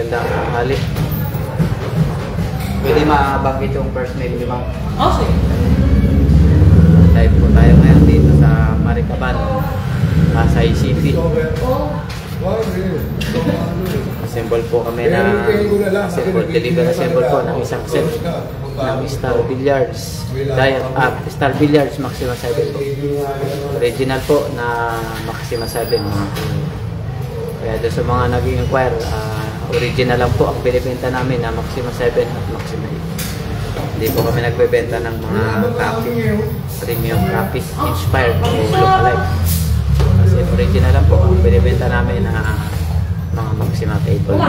magandang tanghali. Pwede mabanggit yung first name ni ma'am? Sige. Live po tayo ngayon dito sa Maricaban, Pasay City. Assemble po kami na deliver assemble po ng isang set ng Star Billiards Star Billiards Maxima 7 po. Original po na Maxima 7 mga po. Kaya doon sa mga naging inquire, original lang po ang binibenta namin na Maxima 7 at Maxima 8. Hindi po kami nagbebenta ng mga copy, premium copy, inspired o lookalike. Kasi original lang po ang binibenta namin na mga Maxima table.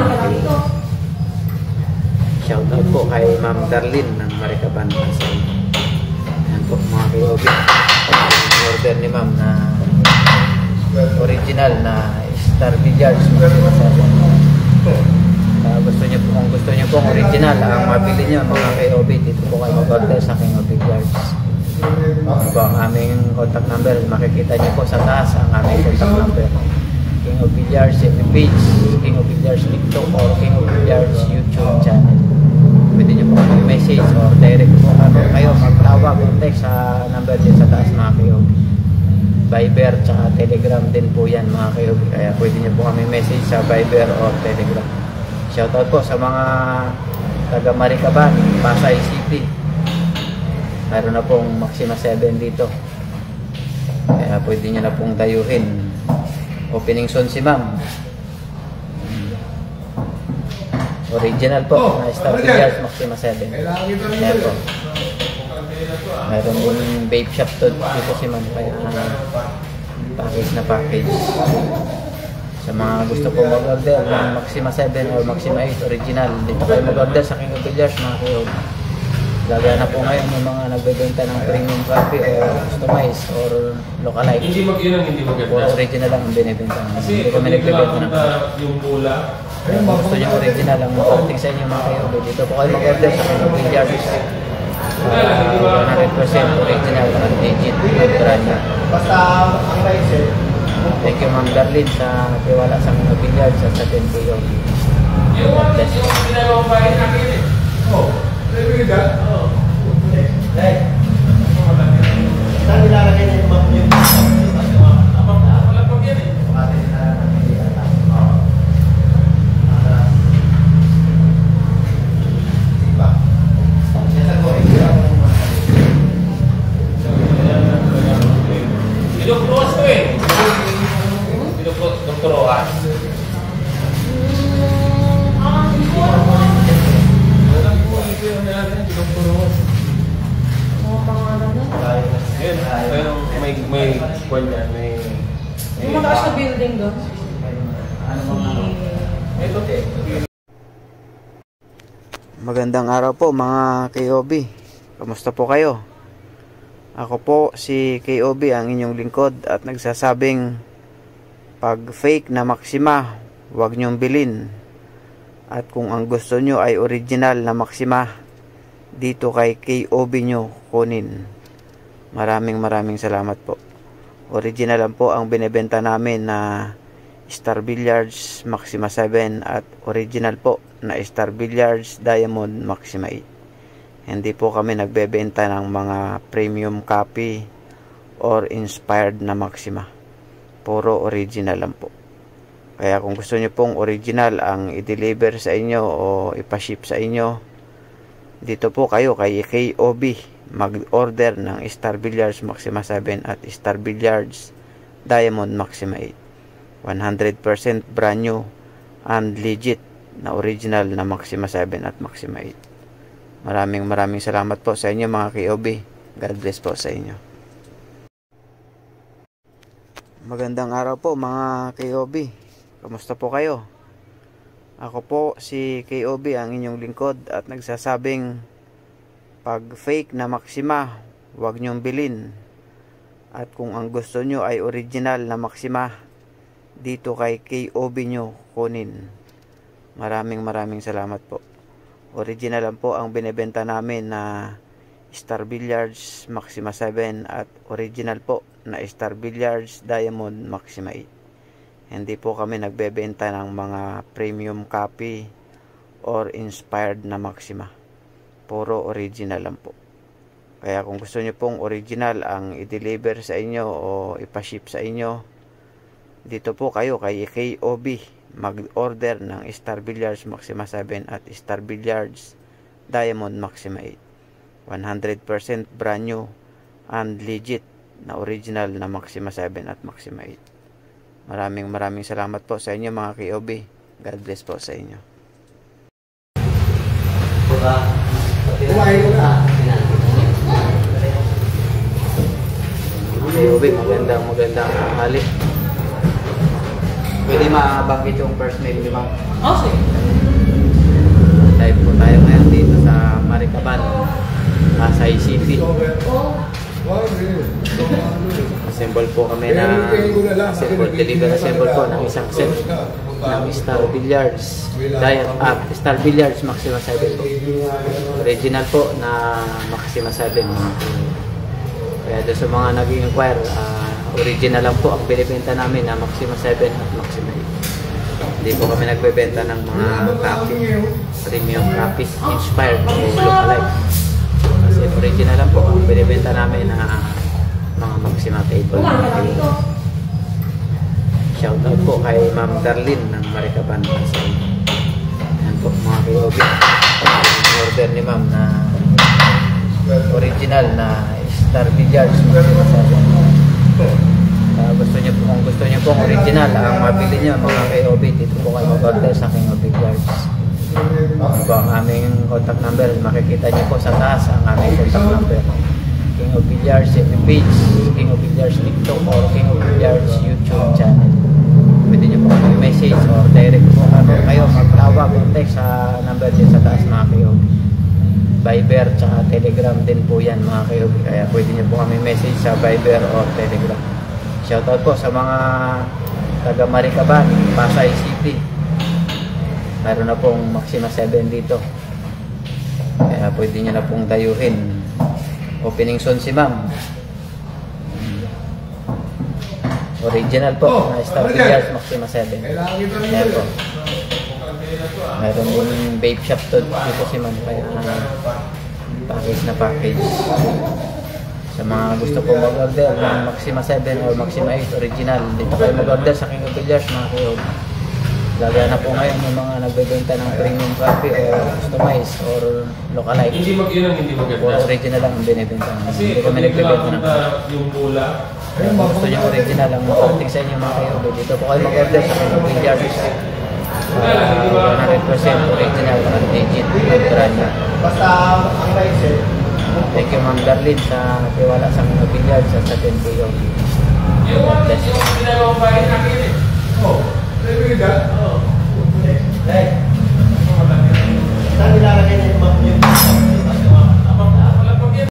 Shoutout po kay Ma'am Darlene ng Maricaban. Yan po mga kayobi. Order ni Ma'am na original na Star Billiards Maxima 7. Kung gusto niyo pong original ang mabili niyo mga kayobi, dito po kayo mag-order sa King of Billiards. Ito ang aming contact number. Makikita niyo po sa taas ang aming contact number. King of Billiards page, King of Billiards TikTok, or King of Billiards YouTube channel. Pwede niyo po mag-message or direct po kayo magtawag o text sa number din sa taas mga kayobi. Viber tsaka Telegram din po yan mga kayobi. Kaya pwede niyo po kami message sa Viber or Telegram. Shoutout po sa mga taga Maricaban, Pasay City. Meron na pong Maxima 7 dito. Kaya pwede niyo na pong dayuhin. Opening soon si ma'am. Original po na Star Billiards Maxima 7. Ayan po. Meron din vape shop dito si ma'am. Kaya package na package. Sa mga gusto po mag-order ng Maxima 7 or Maxima 8 original, dito kayo mag-order sa King of Billiards mga kayo. Lagyan na po ngayon yung mga nagbebenta ng premium copy o customized or lookalike. Hindi maganda. Puro original lang ang binibenta. Hindi kami nagbebenta ng yung mula. kung gusto nyo original ang makarating sa inyo mga kayo, dito po kayo mag-order sa King of Billiards. 100% original at legit ang brand niya. Basta ang riser. Thank you Ma'am Darlene sa tiwala sa King of Billiards sa atin po yung ginagawang bayan namin eh. Pwede ka? Saan nilalagay niya yung map yun? Malapag yan eh. Dinokroas ko eh. Dinokroas. May kwan yan, may mataas na building doon. Magandang araw po mga KOB. Kamusta po kayo? Ako po si KOB, ang inyong lingkod, at nagsasabing pag fake na Maxima, huwag nyong bilhin. At kung ang gusto nyo ay original na Maxima, dito kay KOB nyo kunin. Maraming salamat po. Original lang po ang binebenta namin na Star Billiards Maxima 7 at original po na Star Billiards Diamond Maxima 8. Hindi po kami nagbebenta ng mga premium copy or inspired na Maxima. Puro original lang po. Kaya kung gusto nyo pong original ang i-deliver sa inyo o ipaship sa inyo, dito po kayo kay KOB mag-order ng Star Billiards Maxima 7 at Star Billiards Diamond Maxima 8. 100% brand new and legit na original na Maxima 7 at Maxima 8. Maraming salamat po sa inyo mga KOB. God bless po sa inyo. Magandang araw po mga KOB. Kamusta po kayo? Ako po si KOB, ang inyong lingkod, at nagsasabing pag fake na Maxima, huwag nyong bilhin. At kung ang gusto nyo ay original na Maxima, dito kay KOB nyo kunin. Maraming salamat po. Original lang po ang binebenta namin na Star Billiards Maxima 7 at original po na Star Billiards Diamond Maxima 8. Hindi po kami nagbebenta ng mga premium copy or inspired na Maxima. Puro original lang po. Kaya kung gusto nyo pong original ang i-deliver sa inyo o ipaship sa inyo, dito po kayo kay KOB mag-order ng Star Billiards Maxima 7 at Star Billiards Diamond Maxima 8. 100% brand new and legit na original na Maxima 7 at Maxima 8. Maraming salamat po sa inyo mga KOB. God bless po sa inyo. KOB, magandang hali. Pwede mabanggit yung first name ni Ma'am? Okay. Live po tayo ngayon dito sa Maricaban, Pasay City. Assemble po kami na deliver assemble po ng isang set ng Star Billiards Star Billiards Maxima 7 po. Original po na Maxima 7. Kaya doon sa mga nag-inquire, original lang po ang binibenta namin na Maxima 7 at Maxima 8. Hindi po kami nagbebenta ng mga copy, premium copy, inspired o lookalike. Kasi original lang po ang binibenta namin na mga Maxima table. Shoutout po kay Ma'am Darlene ng Maricaban. Yan po mga KOB. Order ni Ma'am na original na Star Billiards Maxima 7. Kung gusto niyo pong original ang mabili niyo mga KOB, dito po kayo mag-order sa King of Billiards. Ito ang aming contact number, makikita niyo po sa taas ang aming contact number. King of Billiards page, King of Billiards TikTok or King of Billiards YouTube channel. Pwede niyo po kami message or direct po kayo magtawag o text sa number din sa taas mga KOB. Viber tsaka Telegram din po yan mga KOB, kaya pwede niyo po kami message sa Viber or Telegram. Shoutout po sa mga taga Maricaban, Pasay City. Meron na pong Maxima 7 dito. Kaya pwede nyo na pong dayuhin. Opening soon si Ma'am. Original po na Star Billiards Maxima 7. Ayan po. Meron din vape shop dito si Ma'am. Kaya package na package. Sa mga gusto po mag-order ng Maxima 7 or Maxima 8 original, dito kayo mag-order sa King of Billiards mga KOB. Lagyan na po ngayon yung mga nagbebenta ng premium copy or customized or lookalike. Yun ang hindi maganda. Puro original lang ang binibenta. Hindi kami nagbebenta ng yung mula. kung gusto nyo original ang makarating sa inyo mga KOB, dito po kayo mag-order sa King of Billiards. 100% original and legit ang brand niya. Basta ang mindset. Thank you Ma'am Darlene sa tiwala sa mga Billiards at sa 10 KOB. Yung ginagawang bahay namin eh. Oh,